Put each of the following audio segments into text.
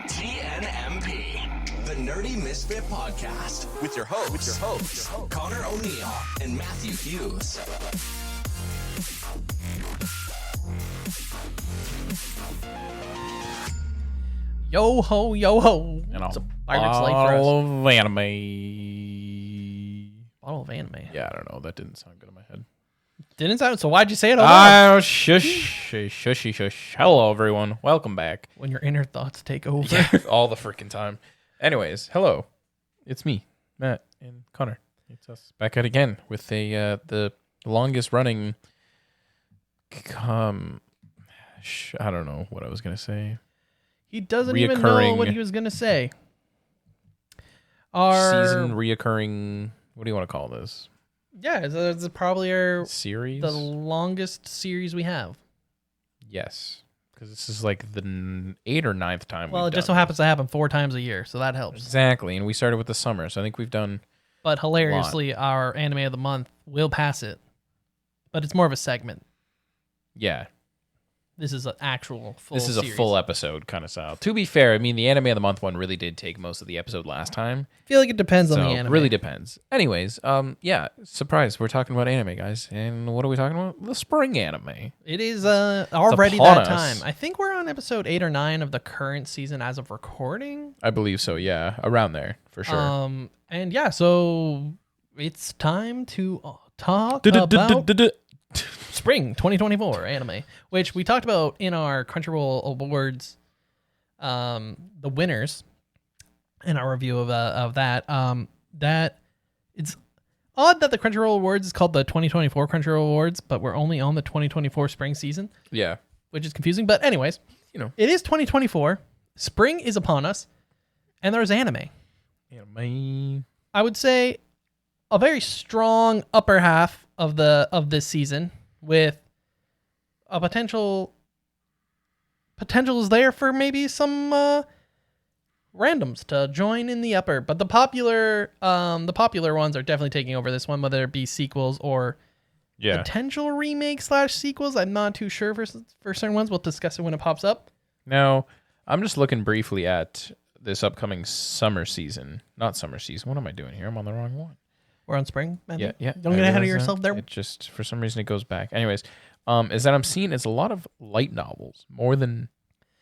TNMP, the Nerdy Misfit Podcast, with your hosts, Connor O'Neill and Matthew Hughes. Yo ho, yo ho. And It's a a Pirate's Life for us. bottle of anime. Bottle of anime. Yeah, I don't know. That didn't sound good in my head. Didn't sound, so why'd you say it all loud? Shush. Hello, everyone. Welcome back. When your inner thoughts take over. Yeah, all the freaking time. Anyways, hello. It's me, Matt, and Connor. It's us back at again with the longest running. I don't know what I was gonna say. He doesn't even know what he was going to say. Season reoccurring. What do you want to call this? Yeah, it's probably Series. the longest series we have. Yes, because this is like the 8th or 9th time. Well, we've it just done so happens to happen 4 times a year, so that helps. exactly, and we started with the summer, so I think we've done. But hilariously, our anime of the month will pass it. But it's more of a segment. Yeah, This is an actual full this is series. a full episode kind of style. To be fair, I mean the anime of the month one really did take most of the episode last time. I feel like it depends on So the it anime. really depends. Anyways, yeah, surprise, we're talking about anime, guys, and what are we talking about? The spring anime. It is already upon that us. time. I think we're on episode 8 or 9 of the current season as of recording. I believe so. Yeah, around there for sure. And yeah, so it's time to talk about Spring 2024 anime, which we talked about in our Crunchyroll Awards, the winners, in our review of that. That it's odd that the Crunchyroll Awards is called the 2024 Crunchyroll Awards, but we're only on the 2024 spring season, Yeah, which is confusing. But anyways, it is 2024. Spring is upon us, and there's anime. anime. I would say a very strong upper half of this season, with a potential is there for maybe some randoms to join in the upper, but the popular ones are definitely taking over this one, whether it be sequels or Yeah, potential remake / sequels. I'm not too sure for certain ones. We'll discuss it when it pops up. Now, I'm just looking briefly at this upcoming summer season. Not summer season. What am I doing here? I'm on the wrong one. We're on spring. Yeah. Don't I get ahead of realize yourself that. there. It just, for some reason, it goes back. Anyways, is that I'm seeing it's a lot of light novels more than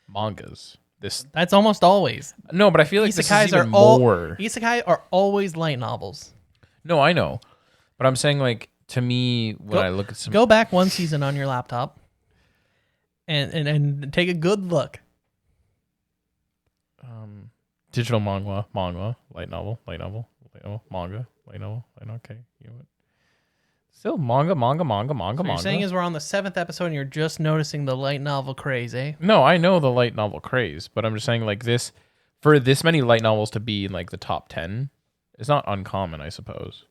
mangas. That's almost always. No, but I feel like this is even more. Isekai are always light novels. No, I know. But I'm saying, like, to me, when I look at some... Go back one season on your laptop and take a good look. digital manga, light novel, manga, light novel, okay. You know what? Still manga. So you're saying is we're on the 7th episode and you're just noticing the light novel craze, eh? No, I know the light novel craze, but I'm just saying, like, this, for this many light novels to be in, like, the top 10, it's not uncommon, I suppose.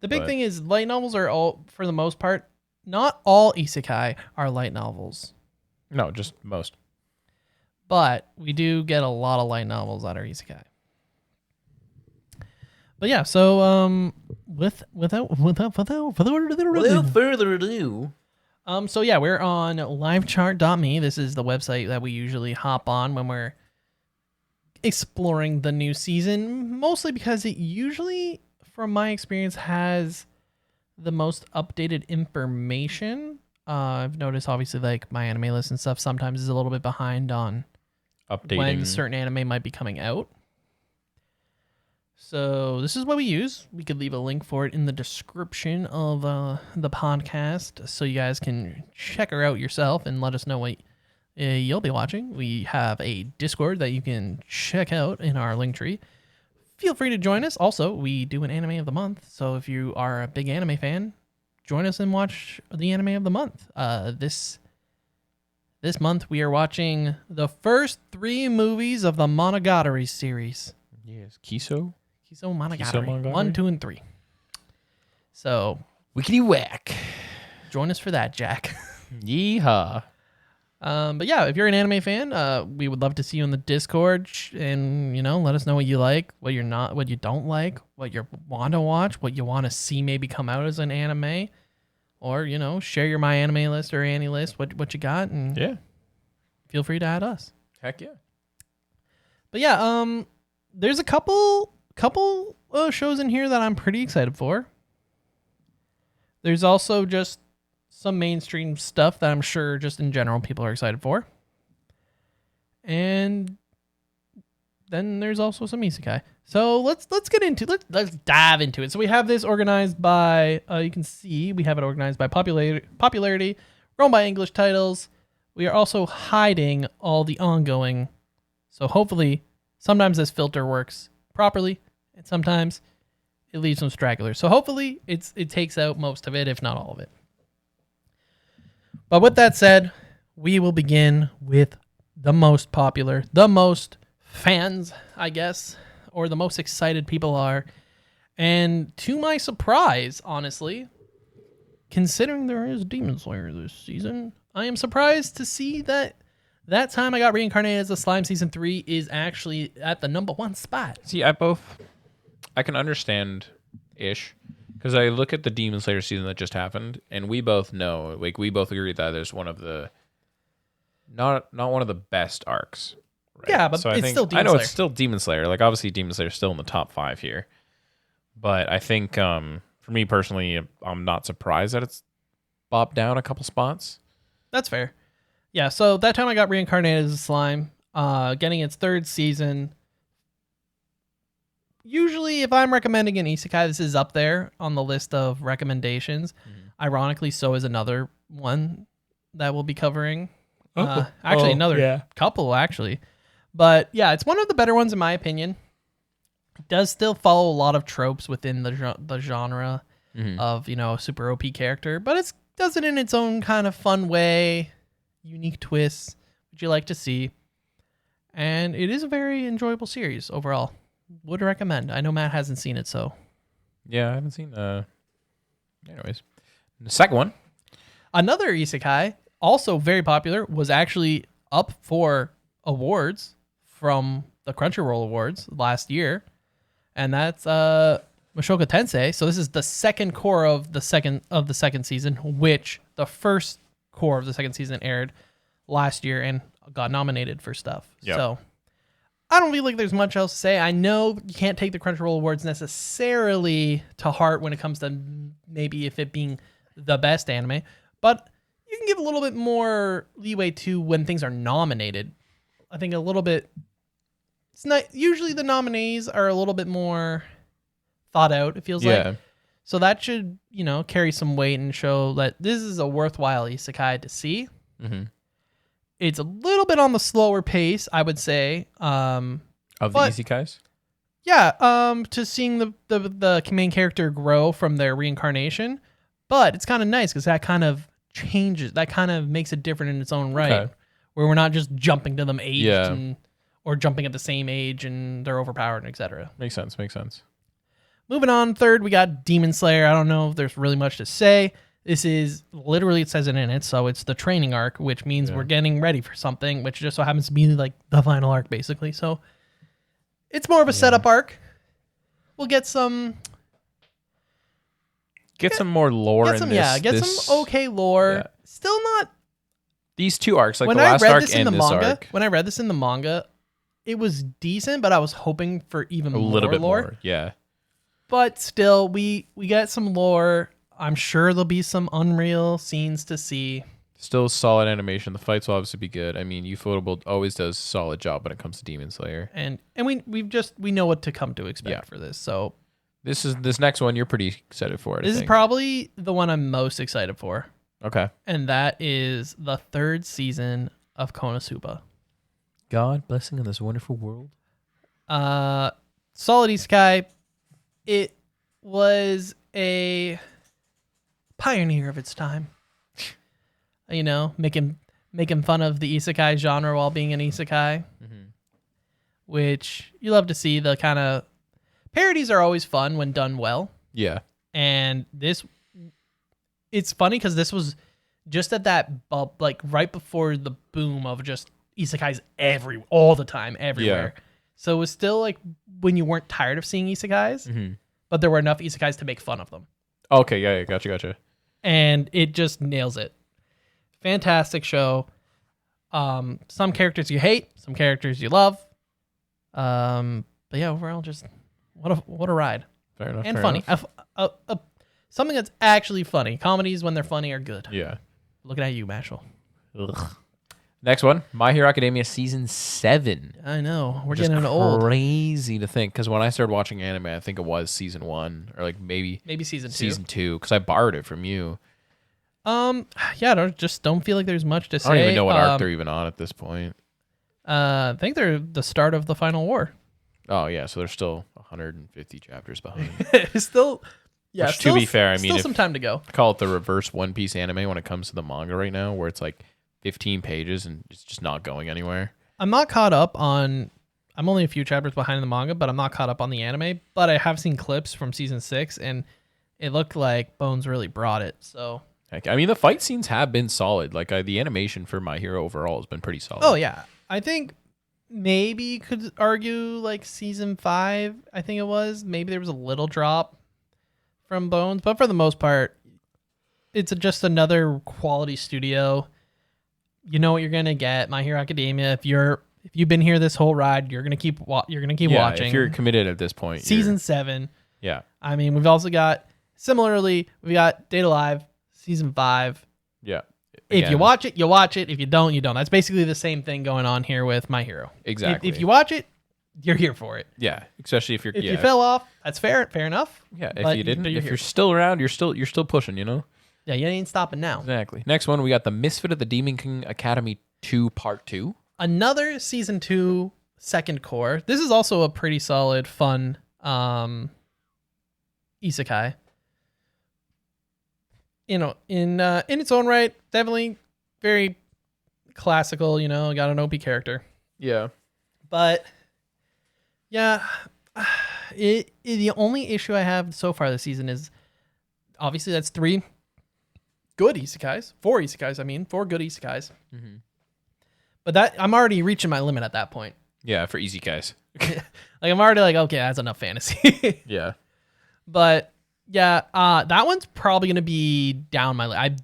The big thing is light novels are all, for the most part, not all isekai are light novels. No, just most. But we do get a lot of light novels that are isekai. But yeah, so without further ado, so yeah, we're on livechart.me. This is the website that we usually hop on when we're exploring the new season, mostly because it usually, from my experience, has the most updated information. I've noticed, obviously, like my anime list and stuff sometimes is a little bit behind on updating when certain anime might be coming out. So this is what we use. We could leave a link for it in the description of the podcast, so you guys can check her out yourself and let us know what you'll be watching. We have a Discord that you can check out in our linktree. Feel free to join us. Also, we do an anime of the month, so if you are a big anime fan, join us and watch the anime of the month. This month we are watching the first 3 movies of the Monogatari series. Yes, Kiso Monogatari. 1, 2, and 3. So Wickety whack. Join us for that, Jack. Yeehaw. But yeah, if you're an anime fan, we would love to see you in the Discord, and let us know what you like, what you're not, what you don't like, what you want to watch, what you want to see maybe come out as an anime, or share your My Anime list or Annie list, what you got, and Yeah. feel free to add us. Heck yeah. But yeah, there's a couple shows in here that I'm pretty excited for. There's also just some mainstream stuff that I'm sure just in general people are excited for. And then there's also some isekai. So let's dive into it. So we have this organized by you can see we have it organized by popularity, run by English titles. We are also hiding all the ongoing. So hopefully sometimes this filter works properly and sometimes it leaves some stragglers. So hopefully it takes out most of it, if not all of it. But with that said, we will begin with the most popular, the most fans, I guess, or the most excited people are. And to my surprise, honestly, considering there is Demon Slayer this season, I am surprised to see that Time I Got Reincarnated as a Slime Season 3 is actually at the number 1 spot. See, I can understand-ish, because I look at the Demon Slayer season that just happened, and we both know, like, we both agree that there's one of the, not one of the best arcs. Right? Yeah, but it's still Demon Slayer. It's still Demon Slayer. Like, obviously, Demon Slayer is still in the top 5 here. But I think, for me personally, I'm not surprised that it's bopped down a couple spots. That's fair. Yeah, so that Time I Got Reincarnated as a Slime, getting its 3rd season. Usually, if I'm recommending an isekai, this is up there on the list of recommendations. Mm-hmm. Ironically, so is another one that we'll be covering. Another couple, actually. But yeah, it's one of the better ones in my opinion. It does still follow a lot of tropes within the genre of, a super OP character, but it does it in its own kind of fun way, unique twists, which you like to see. And it is a very enjoyable series overall. Would recommend. I know Matt hasn't seen it, so. Yeah, I haven't seen anyways. The second one. Another isekai, also very popular, was actually up for awards from the Crunchyroll Awards last year. And that's Mushoku Tensei. So this is the second core of the second season, which the first core of the second season aired last year and got nominated for stuff. Yep. So I don't feel like there's much else to say. I know you can't take the Crunchyroll Awards necessarily to heart when it comes to maybe if it being the best anime, but you can give a little bit more leeway to when things are nominated. I think a little bit. It's not usually the nominees are a little bit more thought out. It feels like, so that should carry some weight and show that this is a worthwhile isekai to see. Mm-hmm. It's a little bit on the slower pace, I would say. Of the isekais? Yeah, to seeing the main character grow from their reincarnation. But it's kind of nice because that kind of changes. That kind of makes it different in its own right. Okay. Where we're not just jumping to them aged or jumping at the same age and they're overpowered and etc. Makes sense. Moving on, third, we got Demon Slayer. I don't know if there's really much to say. This is literally, it says it in it, so it's the training arc, which means we're getting ready for something, which just so happens to be like the final arc, basically. So it's more of a setup arc. We'll get some more lore in this. Get some okay lore. Yeah. Still not these two arcs, like the last arc and this arc. When I read this in the manga, it was decent, but I was hoping for even more little bit lore. More, yeah. But still, we get some lore. I'm sure there'll be some unreal scenes to see. Still solid animation. The fights will obviously be good. I mean, Ufotable always does a solid job when it comes to Demon Slayer. And we know what to come to expect for this. So this next one you're pretty excited for. This is probably the one I'm most excited for. Okay. And that is the 3rd season of Konosuba. God blessing in this wonderful world. Solid isekai. It was a pioneer of its time. Making fun of the isekai genre while being an isekai. Mm-hmm. Which you love to see. The kind of parodies are always fun when done well. Yeah. And it's funny because this was just at that like right before the boom of just isekais all the time, everywhere. Yeah. So it was still like when you weren't tired of seeing isekais, but there were enough isekais to make fun of them. Okay, yeah, gotcha. And it just nails it. Fantastic show. Some characters you hate, some characters you love. But yeah, overall, just what a ride. Fair enough. And fair funny. enough. Something that's actually funny. Comedies, when they're funny, are good. Yeah. Looking at you, Mashal. Ugh. Next one, My Hero Academia season 7. I know. We're Just getting old. crazy to think, because when I started watching anime, I think it was season 1 or like maybe Season 2. season 2, because I borrowed it from you. Yeah, don't feel like there's much to say. I don't even know what arc they're even on at this point. I think they're the start of the final war. Oh yeah, so they're still 150 chapters behind. Still, yeah. Which, to be fair, I mean, still some time to go. I call it the reverse One Piece anime when it comes to the manga right now, where it's like 15 pages and it's just not going anywhere. I'm not caught up on. I'm only a few chapters behind the manga, but I'm not caught up on the anime. But I have seen clips from season 6, and it looked like Bones really brought it. So. Heck, I mean, the fight scenes have been solid. Like the animation for My Hero overall has been pretty solid. Oh yeah, I think maybe you could argue like season 5. I think it was maybe there was a little drop from Bones, but for the most part, it's just another quality studio. You know what you're gonna get. My Hero Academia. If you've been here this whole ride, you're gonna keep watching. If you're committed at this point, Season 7. Yeah. I mean, we've also got similarly. We got Date Alive season 5. Yeah. If you watch it, you watch it. If you don't, you don't. That's basically the same thing going on here with My Hero. Exactly. If you watch it, you're here for it. Yeah, especially if you're. If you fell off, that's fair enough. Yeah, if but you didn't, you're if here. you're still around, you're still pushing. You know. Yeah, you ain't stopping now. Exactly. Next one, we got the Misfit of the Demon King Academy 2 Part 2. Another season 2 second core. This is also a pretty solid, fun isekai. You know, in its own right, definitely very classical. You know, got an OP character. Yeah. But yeah, the only issue I have so far this season is obviously that's 3 good isekais, 4 isekais. I mean, 4 good isekais. Mm-hmm. But that I'm already reaching my limit at that point. Yeah, for easy guys. Like I'm already like, okay, that's enough fantasy. Yeah. But yeah, that one's probably gonna be down my list.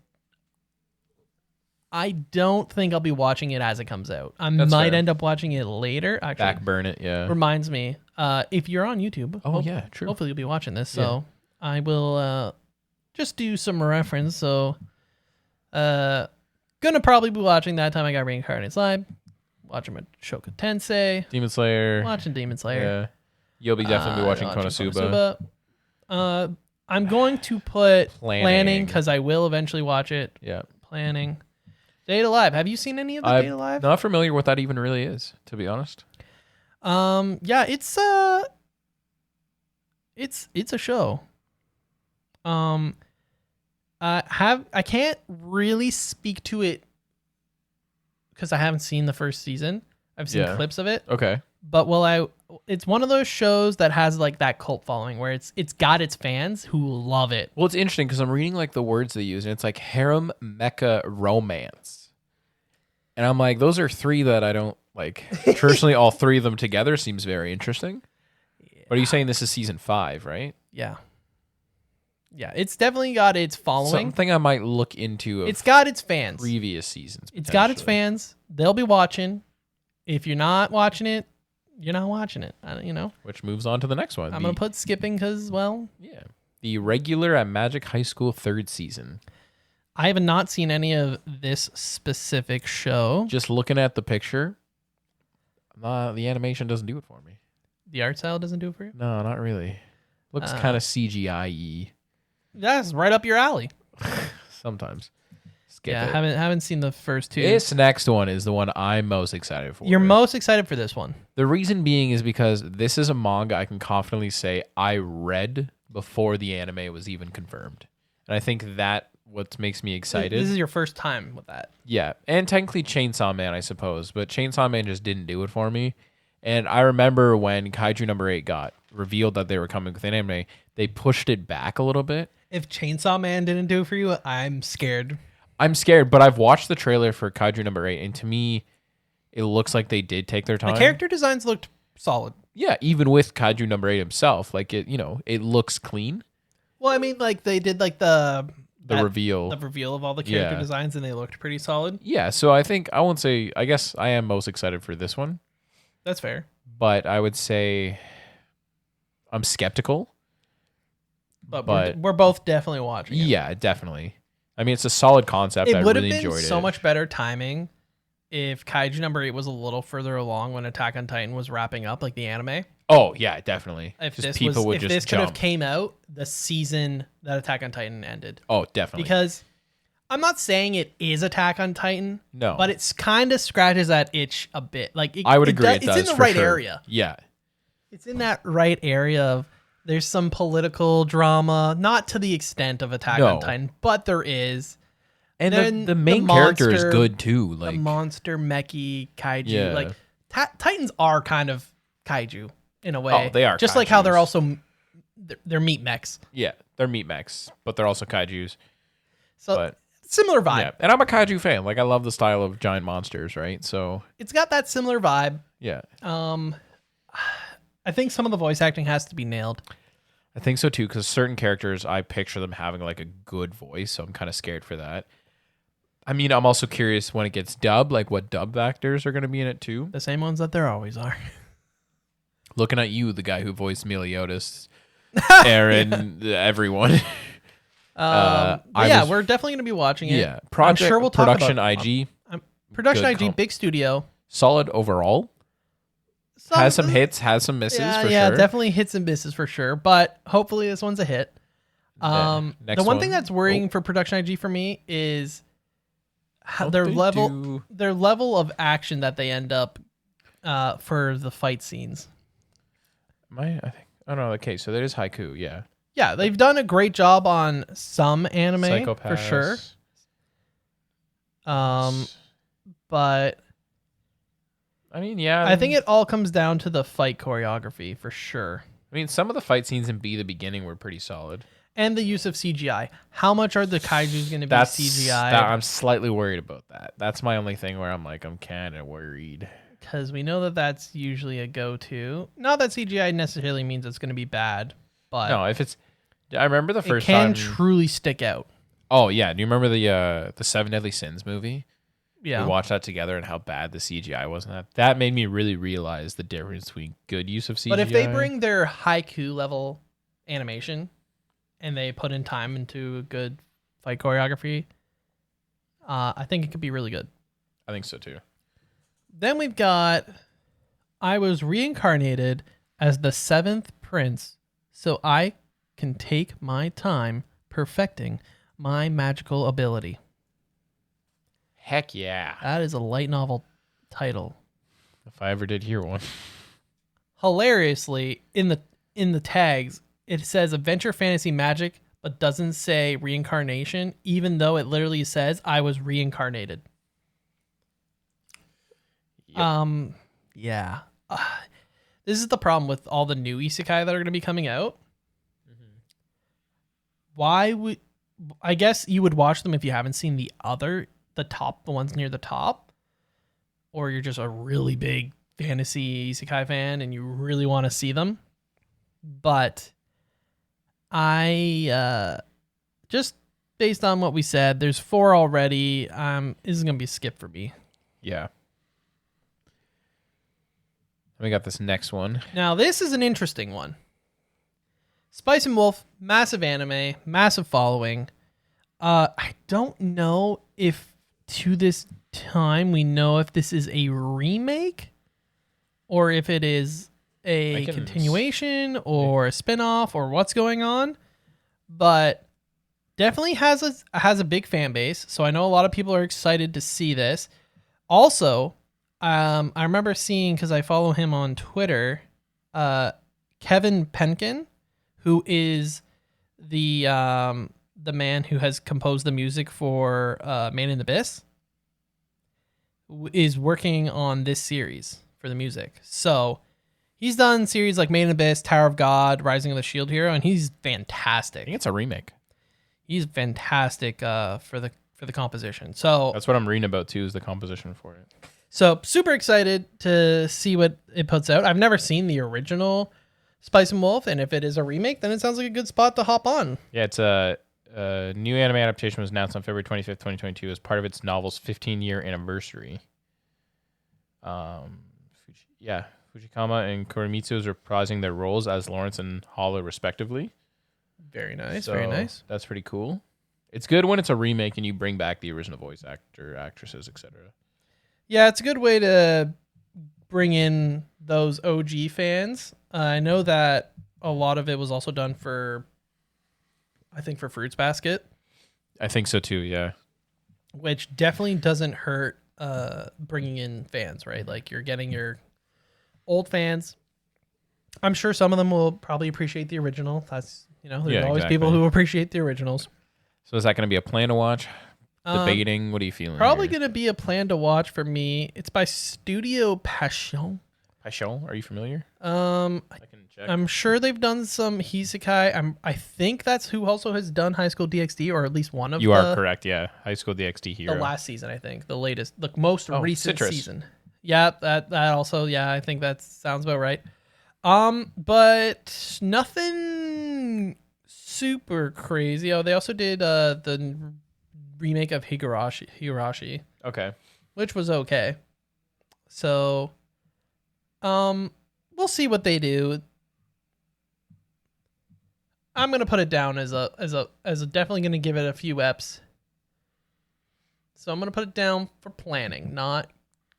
I don't think I'll be watching it as it comes out. I might end up watching it later. Actually, Back burn it. Yeah. reminds me. If you're on YouTube, Yeah, true. hopefully you'll be watching this. So I will just do some reference. So, gonna probably be watching that time I got Reincarnated Slime, watching Shoka Tensei, Demon Slayer. watching Demon Slayer. Yeah. You'll be definitely watching Konosuba. I'm going to put Planning. planning because I will eventually watch it. Yeah. Planning. Date Alive. Have you seen any of the Date Alive? I'm not familiar what that even really is, to be honest. Yeah, it's a show. I can't really speak to it because I haven't seen the first season. I've seen clips of it. Okay. But it's one of those shows that has like that cult following where it's got its fans who love it. Well, it's interesting because I'm reading like the words they use, and it's like harem, mecha, romance. And I'm like, those are 3 that I don't like. Traditionally, all 3 of them together seems very interesting. Yeah. But are you saying this is season 5, right? Yeah. Yeah, it's definitely got its following. Something I might look into. It's got its fans. Previous seasons. It's got its fans. They'll be watching. If you're not watching it, you're not watching it. You know. Which moves on to the next one. I'm gonna put skipping because, well, yeah, the regular at Magic High School 3rd season. I have not seen any of this specific show. Just looking at the picture, the animation doesn't do it for me. The art style doesn't do it for you? No, not really. Looks kind of CGI-y. That's right up your alley. Sometimes. Skip Yeah, it. haven't seen the first 2. This next one is the one I'm most excited for. You're most excited for this one. The reason being is because this is a manga I can confidently say I read before the anime was even confirmed. And I think that what makes me excited. This is your first time with that. Yeah, and technically Chainsaw Man, I suppose, but Chainsaw Man just didn't do it for me. And I remember when Kaiju number 8 got revealed that they were coming with an anime, they pushed it back a little bit. If Chainsaw Man didn't do it for you, I'm scared. I'm scared, but I've watched the trailer for Kaiju number 8, and to me, it looks like they did take their time. The character designs looked solid. Yeah, even with Kaiju number 8 himself, like it looks clean. Well, I mean, like they did like the reveal. The reveal of all the character Yeah. designs, and they looked pretty solid. Yeah, so I think I guess I am most excited for this one, That's fair. but I would say I'm skeptical. But we're both definitely watching it. Yeah, definitely. I mean, it's a solid concept. It I would have really been enjoyed so it. much better timing if Kaiju number 8 was a little further along when Attack on Titan was wrapping up, like the anime. Oh yeah, definitely. If Just this people would if just this could jump. have came out the season that Attack on Titan ended. Oh, definitely. Because I'm not saying it is Attack on Titan. No. But it's kind of scratches that itch a bit. Like I would agree. It it's does, in the for right sure. area. Yeah. It's in that right area of there's some political drama, not to the extent of Attack on No. Titan, but there is. And then the main character is monster- good too. Like The monster mechy kaiju. Yeah. Like Titans are kind of kaiju in a way. Oh, they are just like how they're kaijus. also they're meat mechs. yeah, they're meat mechs, but they're also kaijus. So But similar vibe. yeah, and I'm a kaiju fan. Like I love the style of giant monsters, right? So It's got that similar vibe. yeah, I think some of the voice acting has to be nailed. I think so too. Because certain characters, I picture them having like a good voice, so I'm kind of scared for that. I mean, I'm also curious when it gets dubbed, like what dub actors are going to be in it too. The same ones that there always are. Looking at you, the guy who voiced Meliodas, Aaron, everyone. But I yeah, was- we're definitely going to be watching it. Yeah, Project I'm sure we'll talk Production about IG, Production Good IG, comp. big studio. solid overall. Has some hits, has some misses Yeah, for yeah, sure. definitely hits and misses for sure. But hopefully this one's a hit. The next one thing one. that's worrying Oh. for Production IG for me is how What their they level do. their level of action that they end up for the fight scenes. I think. Oh no. Okay, so there is haiku. Yeah. Yeah, they've done a great job on some anime for sure. But I mean, yeah. I think it all comes down to the fight choreography for sure. I mean, some of the fight scenes in B, the beginning, were pretty solid. And the use of CGI. How much are the kaijus going to be That's CGI? I'm slightly worried about that. That's my only thing where I'm like, I'm kind of worried. Because we know that that's usually a go-to. Not that CGI necessarily means it's going to be bad, but No, if it's, I remember the it first can time. truly stick out. Oh yeah, do you remember the Seven Deadly Sins movie? Yeah. We watched that together and how bad the CGI was in that. That made me really realize the difference between good use of CGI. But if they bring their haiku level animation and they put in time into a good fight choreography, I think it could be really good. I think so too. Then we've got I was reincarnated as the seventh prince so I can take my time perfecting my magical ability. Heck yeah! That is a light novel title. If I ever did hear one. Hilariously, in the tags, it says adventure fantasy magic, but doesn't say reincarnation, even though it literally says I was reincarnated. Yep. Yeah. This is the problem with all the new isekai that are going to be coming out. Why would I guess you would watch them if you haven't seen the ones near the top, or you're just a really big fantasy isekai fan and you really want to see them. But I just based on what we said, there's 4 already. This is gonna be a skip for me. Yeah. We got this next one. Now this is an interesting one. Spice and Wolf, massive anime, massive following. I don't know if to this time we know if this is a remake or if it is a continuation or a spin-off or what's going on, but definitely has a big fan base, so I know a lot of people are excited to see this. Also, I remember seeing, because I follow him on Twitter, Kevin Penkin, who is the man who has composed the music for Man in the Abyss, is working on this series for the music. So he's done series like Man in the Abyss, Tower of God, Rising of the Shield Hero, and he's I fantastic. think it's a remake. He's fantastic for the composition. So That's what I'm reading about too, is the composition for it. So super excited to see what it puts out. I've never seen the original Spice and Wolf, and if it is a remake, then it sounds like a good spot to hop on. Yeah, it's a new anime adaptation was announced on February 25th, 2022 as part of its novel's 15-year anniversary. Fujikama and Korimitsu is reprising their roles as Lawrence and Hala, respectively. Very nice, So very nice. That's pretty cool. It's good when it's a remake and you bring back the original voice actor, actresses, etc. Yeah, it's a good way to bring in those OG fans. I know that a lot of it was also done for Fruits Basket. I think so too, yeah. Which definitely doesn't hurt bringing in fans, right? Like you're getting your old fans. I'm sure some of them will probably appreciate the original. That's, there's always people who appreciate the originals. So is that going to be a plan to watch? Debating? What are you feeling? Probably going to be a plan to watch for me. It's by Studio Passion. Passion? Are you familiar? I can check. I'm sure they've done some Hisekai. I think that's who also has done High School DxD, or at least one of You are correct, yeah. High School DxD Hero. the last season, I think. The latest, the most recent Citrus. season. Yeah, that also, yeah, I think that sounds about right. But nothing super crazy. Oh, they also did the remake of Higurashi, Okay. which was okay. So, we'll see what they do. I'm gonna put it down as a definitely gonna give it a few eps. So I'm gonna put it down for planning, not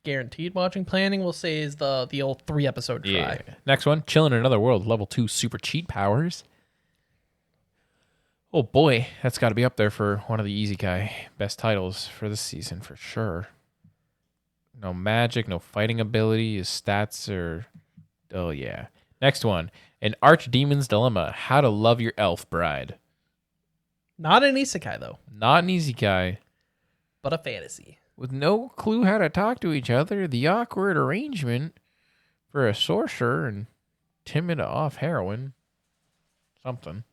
guaranteed watching. Planning, we'll say, is the old 3-episode try. Yeah. Next one, Chilling in Another World, level 2 super cheat powers. Oh boy, that's got to be up there for one of the Isekai best titles for this season for sure. No magic, no fighting ability. His stats are... Oh yeah. Next one, An Archdemon's Dilemma, How to Love Your Elf Bride. Not an isekai though, Not an Isekai. but a fantasy. With no clue how to talk to each other, the awkward arrangement for a sorcerer and timid off heroine. Something.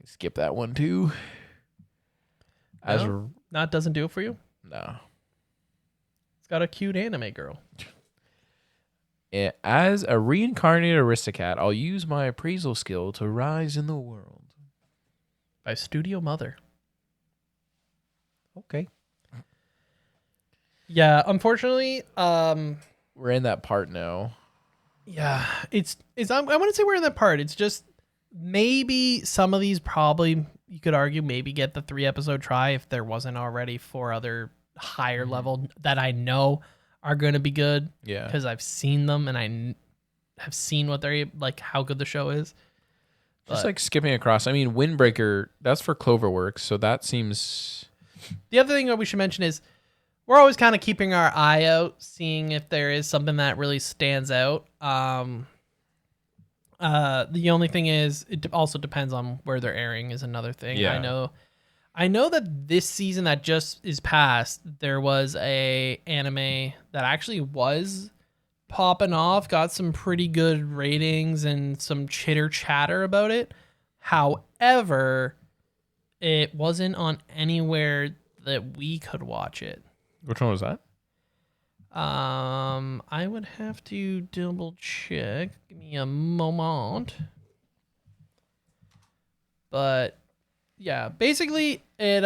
Skip that one too. Not doesn't do it for you. No. It's got a cute anime girl. As a reincarnated Aristocat, I'll use my appraisal skill to rise in the world. By Studio Mother. Okay. Yeah, unfortunately, We're in that part now. yeah, it's I wouldn't say we're in that part. It's just maybe some of these probably, you could argue, maybe get the 3-episode try if there wasn't already 4 other higher level that I know are going to be good. Yeah. Because I've seen them and I have seen what they're like, how good the show is. Just like skipping across. I mean, Windbreaker, that's for Cloverworks, so that seems... The other thing that we should mention is we're always kind of keeping our eye out, seeing if there is something that really stands out. The only thing is, it also depends on where they're airing is another thing. Yeah. I know that this season that just is past, there was a anime that actually was popping off, got some pretty good ratings and some chitter chatter about it. However, it wasn't on anywhere that we could watch it. Which one was that? I would have to double check. Give me a moment. But yeah, basically it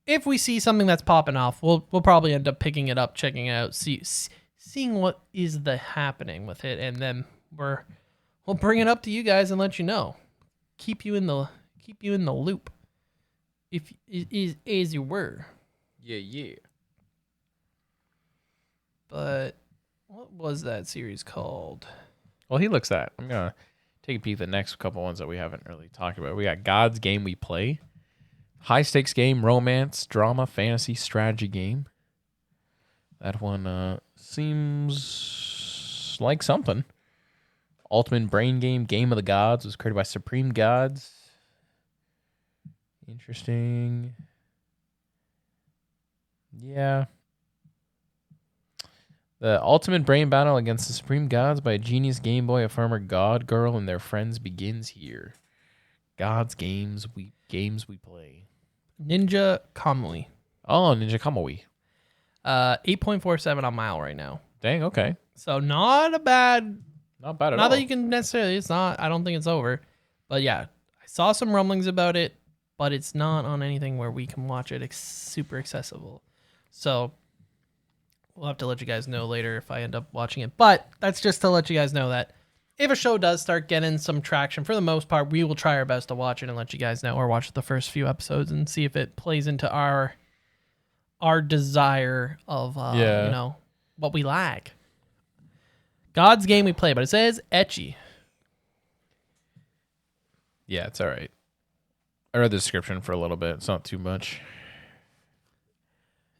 if we see something that's popping off, we'll probably end up picking it up, checking it out, seeing what is the happening with it, and then we'll bring it up to you guys and let you know. Keep you in the loop. If it is as you were. Yeah. But what was that series called? Well, he looks at. I'm going to take a peek at the next couple ones that we haven't really talked about. We got God's Game We Play. High stakes game, romance, drama, fantasy, strategy game. That one seems like something. Ultimate Brain Game, Game of the Gods, was created by Supreme Gods. Interesting. Yeah. The ultimate brain battle against the Supreme Gods by a genius Game Boy, a farmer god girl, and their friends begins here. God's games we play. Ninja Kamui. Oh, Ninja Kamui. 8.47 on Mile right now. Dang, okay. So not a bad. Not bad at all. Not that you can necessarily. It's not. I don't think it's over. But yeah, I saw some rumblings about it, but it's not on anything where we can watch it super accessible. So we'll have to let you guys know later if I end up watching it. But that's just to let you guys know that if a show does start getting some traction, for the most part, we will try our best to watch it and let you guys know, or watch the first few episodes and see if it plays into our desire of, what we like. God's game we play, but it says etchy. Yeah, it's all right. I read the description for a little bit. It's not too much.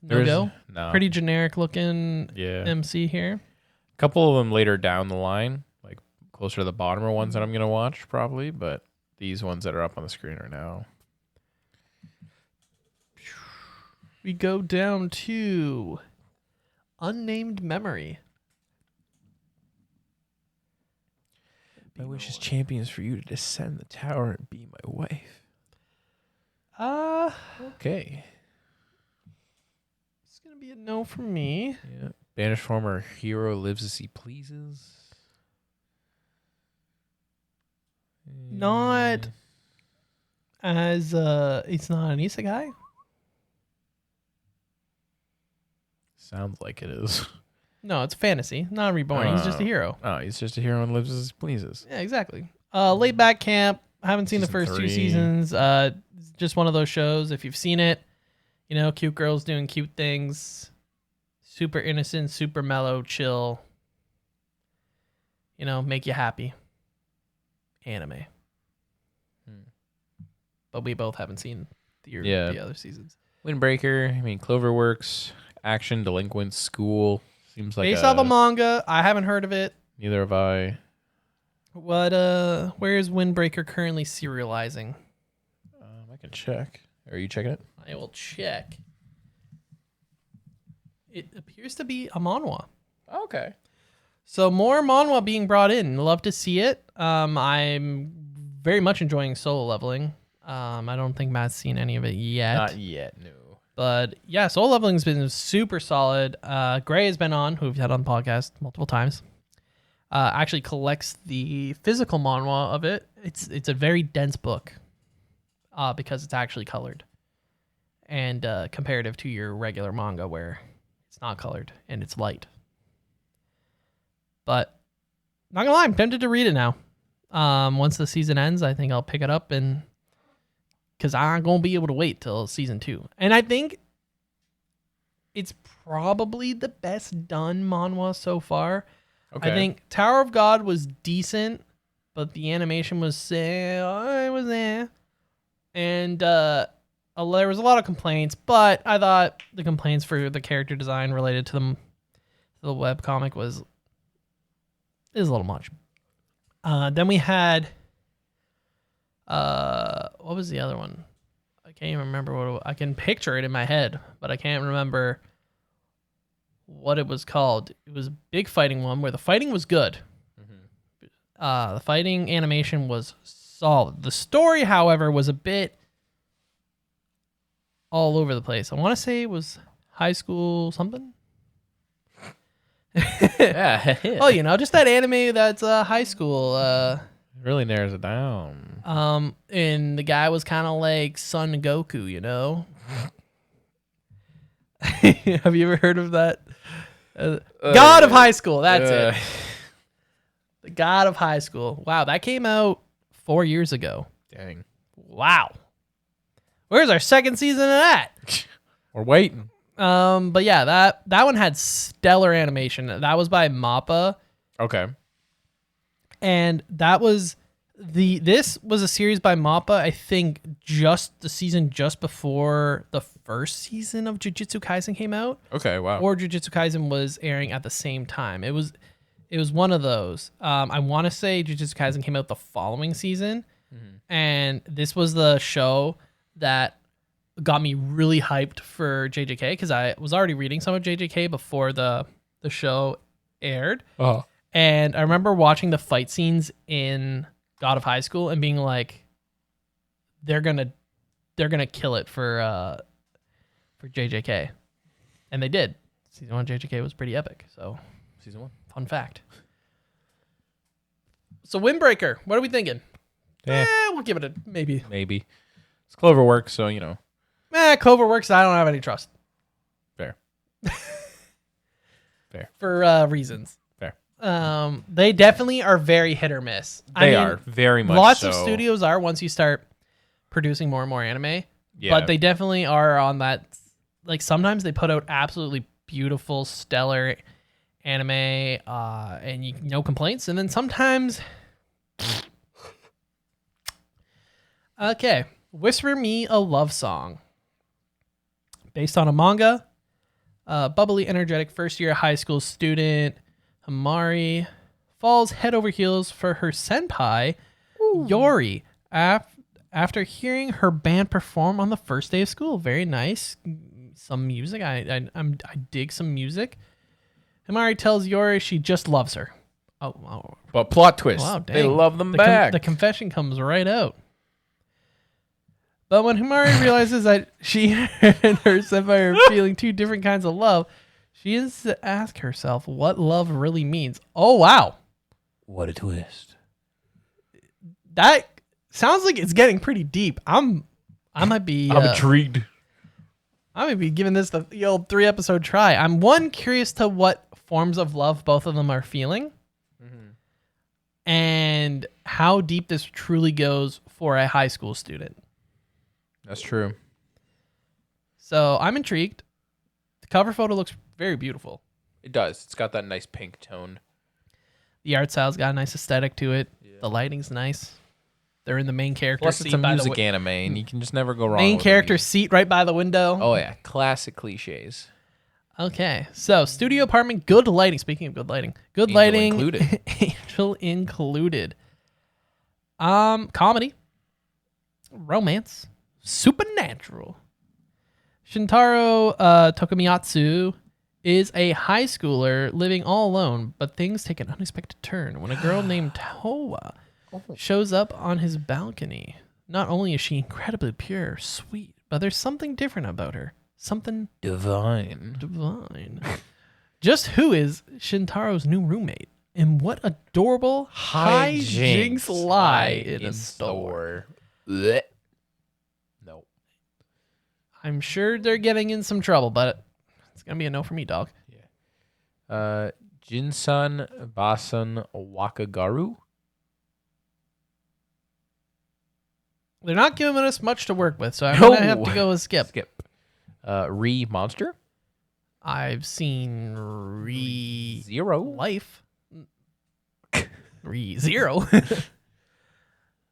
No go? No. Pretty generic looking MC here. A couple of them later down the line, like closer to the bottom, are ones that I'm going to watch probably, but these ones that are up on the screen right now. We go down to Unnamed Memory. My wish is champions for you to descend the tower and be my wife. Okay. It's going to be a no from me. Yeah. Banished former hero lives as he pleases. Not as, it's not an isekai. Sounds like it is. No, it's fantasy. Not reborn. He's just a hero. Oh, he's just a hero and lives as he pleases. Yeah, exactly. Laid back camp. I haven't seen the first 2 seasons. Just one of those shows. If you've seen it, cute girls doing cute things. Super innocent, super mellow, chill. Make you happy. Anime. But we both haven't seen the other seasons. Windbreaker, Cloverworks, Action, Delinquent, School. Seems like based off a manga. I haven't heard of it. Neither have I. What? Where is Windbreaker currently serializing? I can check. Are you checking it? I will check. It appears to be a manhwa. Okay. So more manhwa being brought in. Love to see it. I'm very much enjoying Solo Leveling. I don't think Matt's seen any of it yet. Not yet, no. But yeah, Solo Leveling's been super solid. Gray has been on, who we've had on the podcast multiple times. Actually collects the physical manhwa of it. It's a very dense book because it's actually colored. And comparative to your regular manga where it's not colored and it's light. But not gonna lie, I'm tempted to read it now. Once the season ends, I think I'll pick it up and because I'm going to be able to wait till season 2. And I think it's probably the best done manhwa so far. Okay. I think Tower of God was decent, but the animation was it was there. And there was a lot of complaints, but I thought the complaints for the character design related to the webcomic is a little much. Then we had what was the other one? I can't even remember I can picture it in my head, but I can't remember what it was called. It was a big fighting one where the fighting was good. Mm-hmm. The fighting animation was solid. The story, however, was a bit all over the place. I want to say it was high school something. Yeah. Oh, just that anime that's high school. Really narrows it down. And the guy was kind of like Son Goku, Have you ever heard of that? God of High School. That's it. The God of High School. Wow, that came out 4 years ago. Dang. Wow. Where's our second season of that? We're waiting. But yeah, that one had stellar animation. That was by MAPPA. Okay. And this was a series by MAPPA, I think just the season just before the first season of Jujutsu Kaisen came out. Okay, wow. Or Jujutsu Kaisen was airing at the same time. It was one of those. I want to say Jujutsu Kaisen came out the following season. Mm-hmm. And this was the show that got me really hyped for JJK because I was already reading some of JJK before the show aired. Oh. And I remember watching the fight scenes in God of High School and being like, they're gonna kill it for JJK, and they did. Season 1 JJK was pretty epic. So season 1, fun fact. So Windbreaker, what are we thinking? We'll give it a maybe. Maybe. It's Cloverworks, so, you know. Cloverworks, I don't have any trust. Fair. Fair. For reasons. Fair. They definitely are very hit or miss. They are very much lots so. of studios are once you start producing more and more anime. Yeah. But they definitely are on that. Like, sometimes they put out absolutely beautiful, stellar anime, and no complaints. And then sometimes... Okay. Whisper Me a Love Song. Based on a manga. Bubbly, energetic first-year high school student Himari falls head over heels for her senpai, Yori, after hearing her band perform on the first day of school. Very nice. Some music. I dig some music. Himari tells Yori she just loves her. Oh. But plot twist. Wow, dang. They love them back. The confession comes right out. But when Himari realizes that she and her senpai are feeling two different kinds of love, she has to ask herself what love really means. Oh, wow. What a twist. That sounds like it's getting pretty deep. I might be... I'm intrigued. I might be giving this the old 3-episode try. I'm curious to what forms of love both of them are feeling. Mm-hmm. And how deep this truly goes for a high school student. That's true. So I'm intrigued. The cover photo looks very beautiful. It does. It's got that nice pink tone. The art style's got a nice aesthetic to it. Yeah. The lighting's nice. They're in the main character Plus, seat. it's a music anime, and you can just never go wrong. Main with character these. seat right by the window. Oh, yeah. Classic cliches. Okay. So, studio apartment, good lighting. Speaking of good lighting. Good Angel lighting. included. Angel included. Comedy. Romance. Supernatural. Shintaro Tokumitsu is a high schooler living all alone, but things take an unexpected turn when a girl named Towa shows up on his balcony. Not only is she incredibly pure, sweet, but there's something different about her. Something divine. Just who is Shintaro's new roommate? And what adorable hijinks lie in store? Blech. No. I'm sure they're getting in some trouble, but it's going to be a no for me, dog. Yeah. Jinsan Basan Wakagaru. They're not giving us much to work with, so I'm going to have to go with skip. Re Monster. I've seen Zero. Life. Zero. That's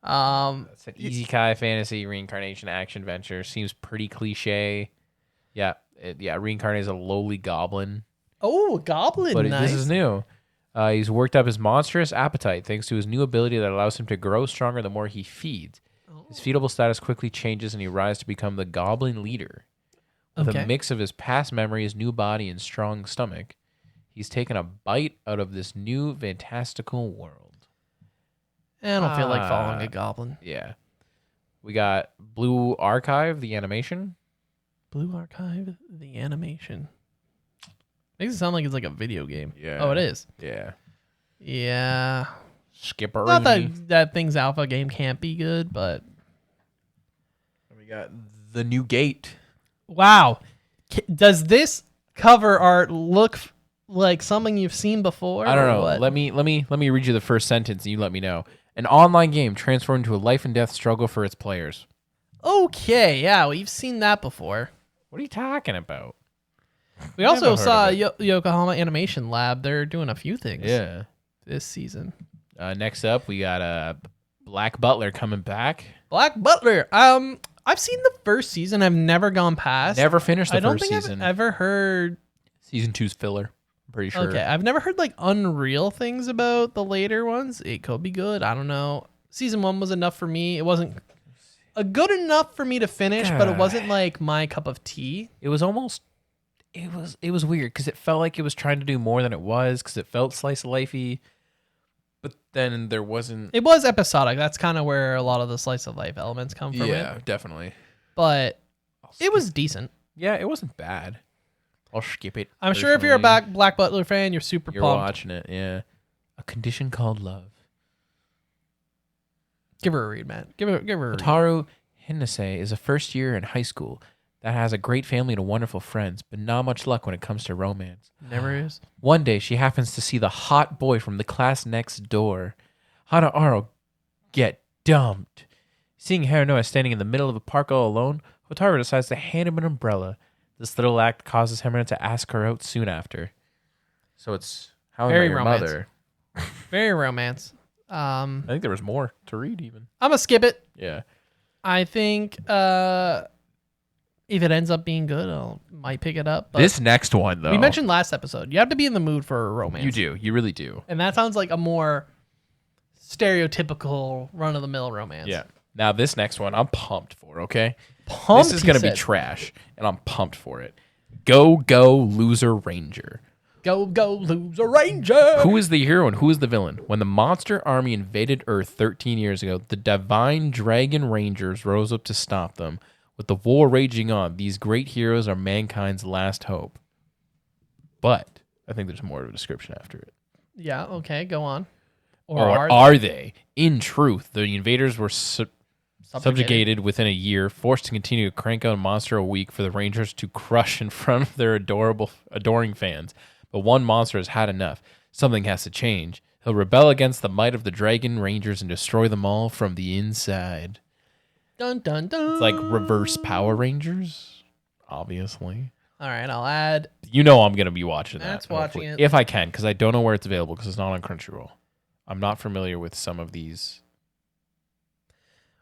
an isekai fantasy reincarnation action adventure. Seems pretty cliche. Yeah, reincarnated as a lowly goblin. Oh, goblin! But nice. this is new. He's worked up his monstrous appetite thanks to his new ability that allows him to grow stronger the more he feeds. His feedable status quickly changes and he rises to become the goblin leader. With a mix of his past memories, new body, and strong stomach, he's taken a bite out of this new fantastical world. I don't feel like following a goblin. Yeah. We got Blue Archive, the animation. Blue Archive, the animation. Makes it sound like it's like a video game. Yeah. Oh, it is. Yeah. Yeah. Skipper. Not that thing's alpha game can't be good, but... We got The New Gate. Wow. Does this cover art look like something you've seen before? I don't know. What? Let me read you the first sentence and you let me know. An online game transformed into a life and death struggle for its players. Okay, yeah, we've seen that before. What are you talking about? We also saw Yokohama Animation Lab. They're doing a few things this season. Next up, we got Black Butler coming back. Black Butler. I've seen the first season. I've never gone past. Never finished the I don't first think season. I've ever heard. Season 2's filler. I'm pretty sure. Okay, I've never heard like unreal things about the later ones. It could be good. I don't know. Season 1 was enough for me. It wasn't good enough for me to finish, but it wasn't like my cup of tea. It was almost. It was weird because it felt like it was trying to do more than it was because it felt slice of lifey. But then there wasn't... It was episodic. That's kind of where a lot of the slice of life elements come from. Yeah, definitely. But it was decent. Yeah, it wasn't bad. I'll skip it. I'm sure if you're a Black Butler fan, you're super pumped. pumped. Watching it, yeah. A Condition Called Love. Give her a read, Matt. Give her a read. Hotaru Hinase is a first year in high school that has a great family and wonderful friends, but not much luck when it comes to romance. Never is. One day, she happens to see the hot boy from the class next door. Hanaaro get dumped. Seeing Harunoa standing in the middle of the park all alone, Hotaru decides to hand him an umbrella. This little act causes Harunoa to ask her out soon after. So it's How I Very Met Your romance. Mother. Very romance. I think there was more to read even. I'm going to skip it. Yeah. I think if it ends up being good, I might pick it up. But This next one, though. we mentioned last episode, you have to be in the mood for a romance. You do. You really do. And that sounds like a more stereotypical run-of-the-mill romance. Yeah. Now, this next one, I'm pumped for, okay? Pumped, This is he going to be said. trash, and I'm pumped for it. Go, Loser Ranger. Go, lose a ranger. Who is the hero and who is the villain? When the monster army invaded Earth 13 years ago, the divine dragon rangers rose up to stop them. With the war raging on, these great heroes are mankind's last hope. But I think there's more of a description after it. Yeah, okay, go on. Or are they? In truth, the invaders were subjugated within a year, forced to continue to crank out a monster a week for the Rangers to crush in front of their adoring fans. But one monster has had enough. Something has to change. He'll rebel against the might of the Dragon Rangers and destroy them all from the inside. Dun, dun, dun. It's like reverse Power Rangers, obviously. All right, I'll add. You know I'm going to be watching that. Matt's watching hopefully. it. If I can, because I don't know where it's available, because it's not on Crunchyroll. I'm not familiar with some of these.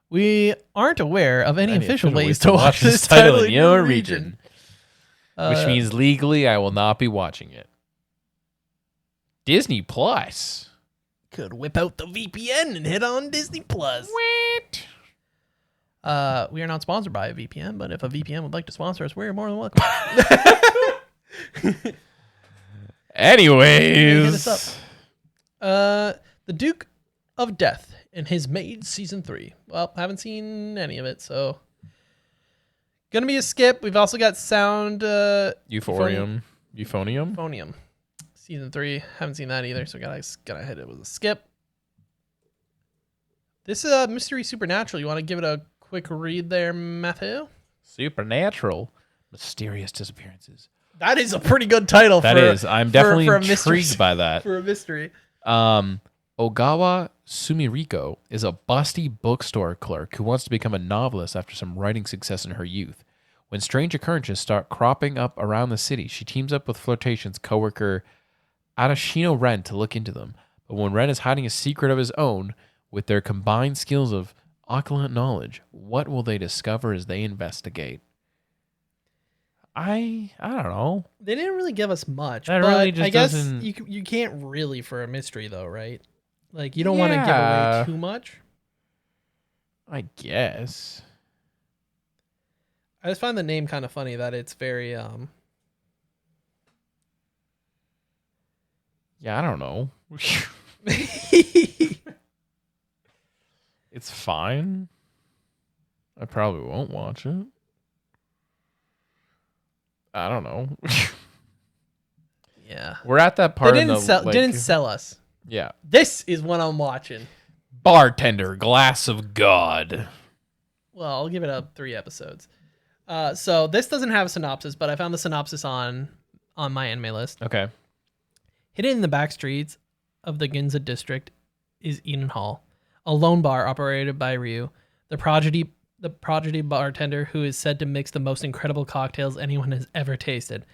We aren't aware of any official ways to to watch this title in your region. Which means legally I will not be watching it. Disney Plus. Could whip out the VPN and hit on Disney Plus. What? We are not sponsored by a VPN, but if a VPN would like to sponsor us, we're more than welcome. Anyways. Hit us up. The Duke of Death and His Maid Season 3. Well, haven't seen any of it, so gonna be a skip. We've also got Sound Euphonium. Euphonium Season 3. Haven't seen that either, so gotta hit it with a skip. This is Mystery Supernatural. You want to give it a quick read there, Matthew? Supernatural. Mysterious disappearances. That is a pretty good title. I'm definitely for a mystery- intrigued by that. For a mystery. Ogawa Sumiriko is a busty bookstore clerk who wants to become a novelist after some writing success in her youth. When strange occurrences start cropping up around the city, she teams up with Flirtation's coworker Adashino Ren to look into them. But when Ren is hiding a secret of his own, with their combined skills of occult knowledge, what will they discover as they investigate? I don't know. They didn't really give us much. That but really just I guess doesn't- you can't really for a mystery though, right? Like you don't want to give away too much. I guess. I just find the name kind of funny that it's very Yeah, I don't know. It's fine. I probably won't watch it. I don't know. Yeah. We're at that They part. didn't sell us. Yeah. This is what I'm watching. Bartender, glass of God. Well, I'll give it up 3 episodes. So this doesn't have a synopsis, but I found the synopsis on my anime list. Okay. Hidden in the back streets of the Ginza district is Eden Hall, a lone bar operated by Ryu, the prodigy bartender who is said to mix the most incredible cocktails anyone has ever tasted.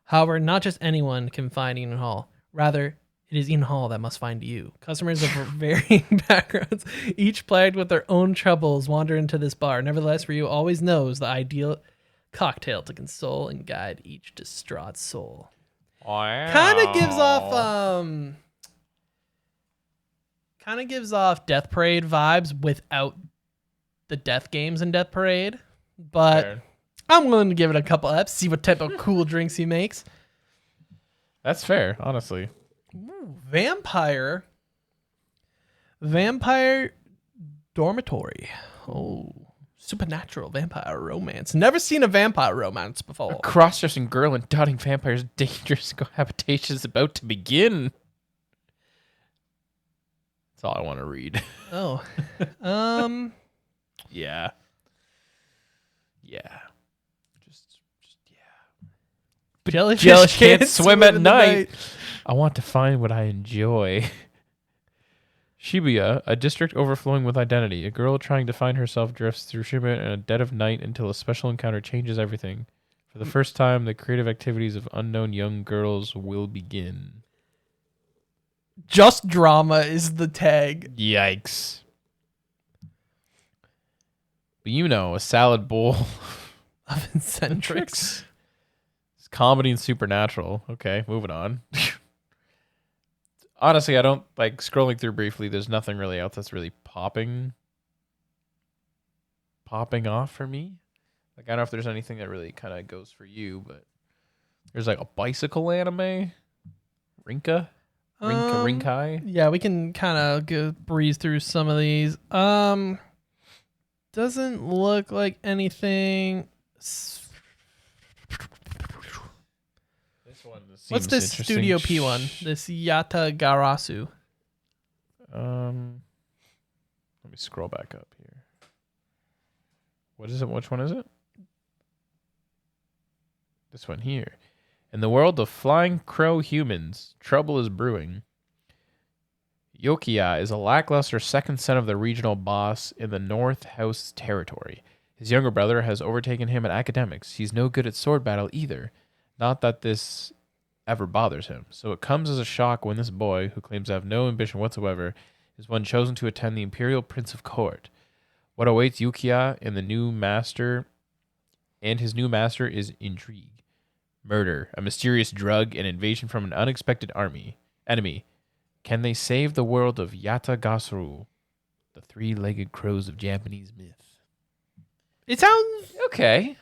However, not just anyone can find Eden Hall. Rather, it is Eden Hall that must find you. Customers of varying backgrounds, each plagued with their own troubles, wander into this bar. Nevertheless, Ryu always knows the ideal cocktail to console and guide each distraught soul. Wow. Kind of gives off Death Parade vibes without the death games in Death Parade, but Fair. I'm willing to give it a couple eps, see what type of cool drinks he makes. That's fair, honestly. Ooh, Vampire Dormitory. Oh, supernatural vampire romance. Never seen a vampire romance before. A cross-dressing girl and dotting vampires' dangerous cohabitation is about to begin. That's all I want to read. Oh. Yeah. Yeah. Just yeah. Jellyfish can't swim at in the night. I want to find what I enjoy. Shibuya, a district overflowing with identity. A girl trying to find herself drifts through Shibuya in a dead of night until a special encounter changes everything. For the first time, the creative activities of unknown young girls will begin. Just drama is the tag. Yikes. But you know, a salad bowl Of Eccentrics. It's comedy and supernatural. Okay, moving on. Honestly, I don't like scrolling through briefly. There's nothing really else that's really popping off for me. Like, I don't know if there's anything that really kind of goes for you, but there's like a bicycle anime, Rinkai. Yeah, we can kind of breeze through some of these. Doesn't look like anything. This one seems What's this interesting. Studio P one? This Yata Garasu. Let me scroll back up here. What is it? Which one is it? This one here. In the world of flying crow humans, trouble is brewing. Yokiya is a lackluster second son of the regional boss in the North House territory. His younger brother has overtaken him in academics. He's no good at sword battle either. Not that this ever bothers him. So it comes as a shock when this boy, who claims to have no ambition whatsoever, is one chosen to attend the Imperial Prince of Court. What awaits Yukiya and his new master is intrigue, murder, a mysterious drug, and invasion from an unexpected enemy. Can they save the world of Yata Gasuru, the three-legged crows of Japanese myth? It sounds Okay.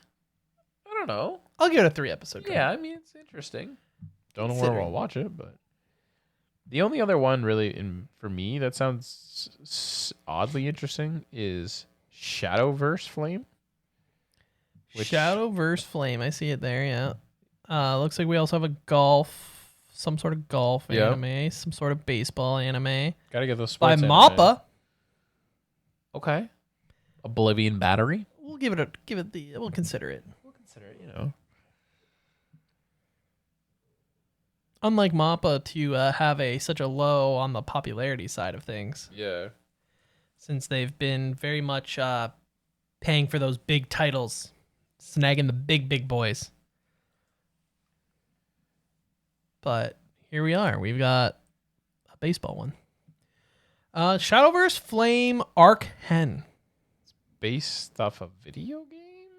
I don't know. I'll give it a 3-episode. Yeah, I mean, it's interesting. Don't know where I'll watch it, but the only other one really for me that sounds oddly interesting is Shadowverse Flame. Shadowverse Flame. I see it there. Yeah. Looks like we also have some sort of golf anime, some sort of baseball anime. Gotta get those by sports Mappa. anime. Okay. Oblivion Battery. We'll we'll consider it. We'll consider it, you know. Unlike Mappa to have such a low on the popularity side of things, Yeah. since they've been very much paying for those big titles, snagging the big boys. But here we are. We've got a baseball one. Shadowverse Flame Arc Hen. Based off a video game?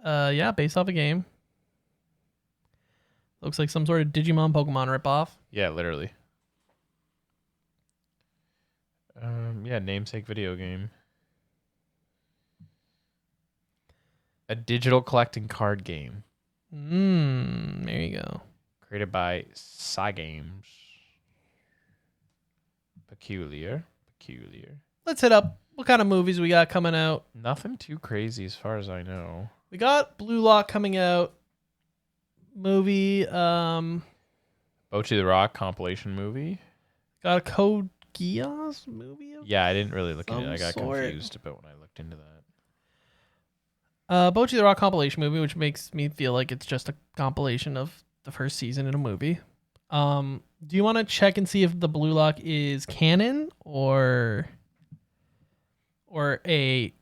Yeah, based off a game. Looks like some sort of Digimon Pokemon ripoff. Yeah, literally. Yeah, namesake video game. A digital collecting card game. There you go. Created by Cygames. Peculiar. Let's hit up what kind of movies we got coming out. Nothing too crazy as far as I know. We got Blue Lock coming out. Movie. Bochi the Rock compilation movie. Got a Code Geass movie. Yeah, I didn't really look into it. I got Some sort. confused about when I looked into that. Bochi the Rock compilation movie, which makes me feel like it's just a compilation of the first season in a movie. Do you want to check and see if the Blue Lock is canon or a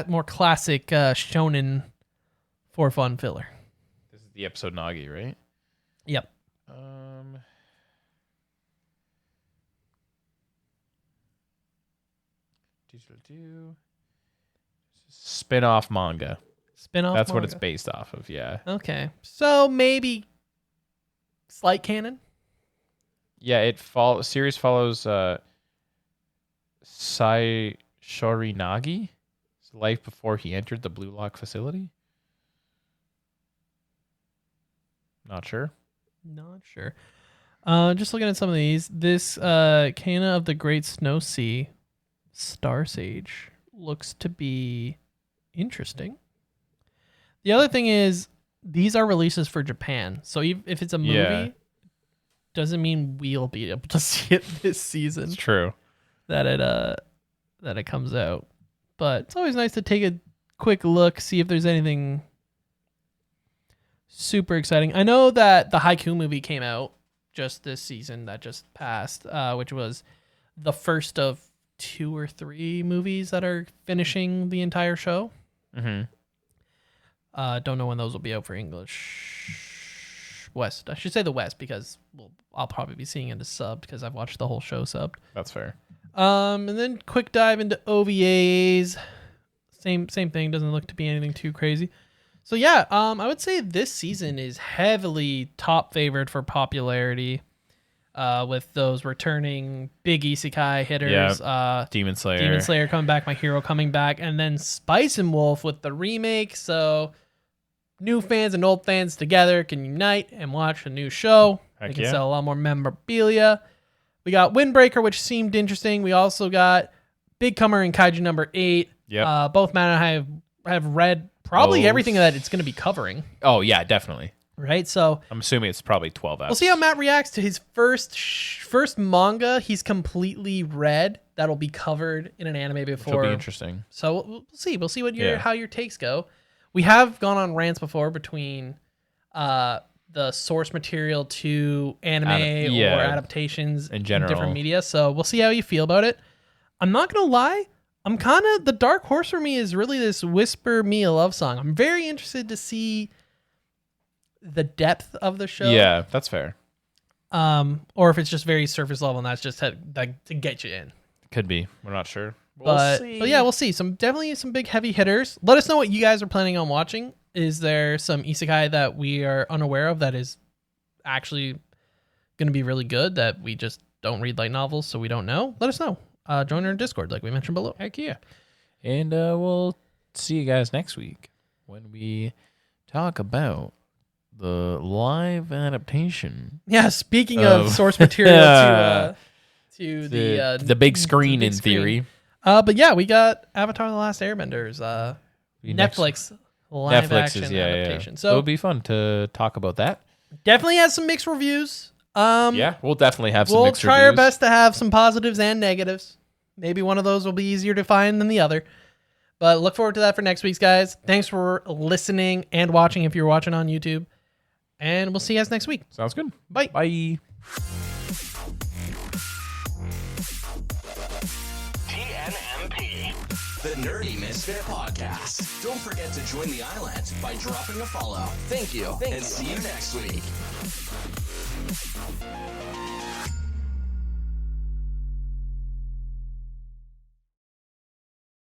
more classic shonen for fun filler? This is the episode Nagi, right? Yep. Spin-off manga. Spin-off That's what manga. it's based off of, yeah. Okay. So maybe slight canon? Yeah, series follows Sai Shorinagi's life before he entered the Blue Lock facility. Not sure. Not sure. Just looking at some of these. This Kana of the Great Snow Sea, Star Sage, looks to be interesting. The other thing is, these are releases for Japan. So if it's a movie, Yeah. doesn't mean we'll be able to see it this season. It's true. That it comes out. But it's always nice to take a quick look, see if there's anything super exciting. I know that the Haiku movie came out just this season that just passed, which was the first of 2 or 3 movies that are finishing the entire show. Mm-hmm. Don't know when those will be out for English. West. I should say the West because I'll probably be seeing it as subbed because I've watched the whole show subbed. That's fair. And then quick dive into OVAs. Same thing. Doesn't look to be anything too crazy. So yeah, I would say this season is heavily top favored for popularity. With those returning big isekai hitters. Demon Slayer coming back, My Hero coming back, and then Spice and Wolf with the remake. So new fans and old fans together can unite and watch a new show. Heck They can yeah. sell a lot more memorabilia. We got Windbreaker, which seemed interesting. We also got Big Comer and Kaiju number 8. Yep. Both Matt and I have read probably everything that it's going to be covering. Oh, yeah, definitely. Right? So I'm assuming it's probably 12 hours. we'll see how Matt reacts to his first manga he's completely read that'll be covered in an anime before. It'll be interesting. So we'll see. We'll see what Yeah. how your takes go. We have gone on rants before between the source material to anime or adaptations in general. different media. So we'll see how you feel about it. I'm not gonna lie. I'm kind of the dark horse for me is really this Whisper Me a Love Song. I'm very interested to see the depth of the show. Yeah, that's fair. Or if it's just very surface level and that's just to get you in. Could be. We're not sure. But yeah, we'll see. Definitely some big heavy hitters. Let us know what you guys are planning on watching. Is there some isekai that we are unaware of that is actually going to be really good that we just don't read light novels, so we don't know? Let us know. Join our Discord, like we mentioned below. Heck yeah. And we'll see you guys next week when we talk about the live adaptation. Yeah, speaking of source material to the big screen in theory. But yeah, we got Avatar: The Last Airbenders, Netflix live action adaptation. Yeah. So it'll be fun to talk about that. definitely has some mixed reviews. Yeah, we'll definitely have some We'll mixed try reviews. our best to have some positives and negatives. Maybe one of those will be easier to find than the other. But look forward to that for next week's, guys. Thanks for listening and watching if you're watching on YouTube. And we'll see you guys next week. Sounds good. Bye. Bye. TNMP, the Nerdy Misfit Podcast. Don't forget to join the island by dropping a follow. Thank you, and see you next week.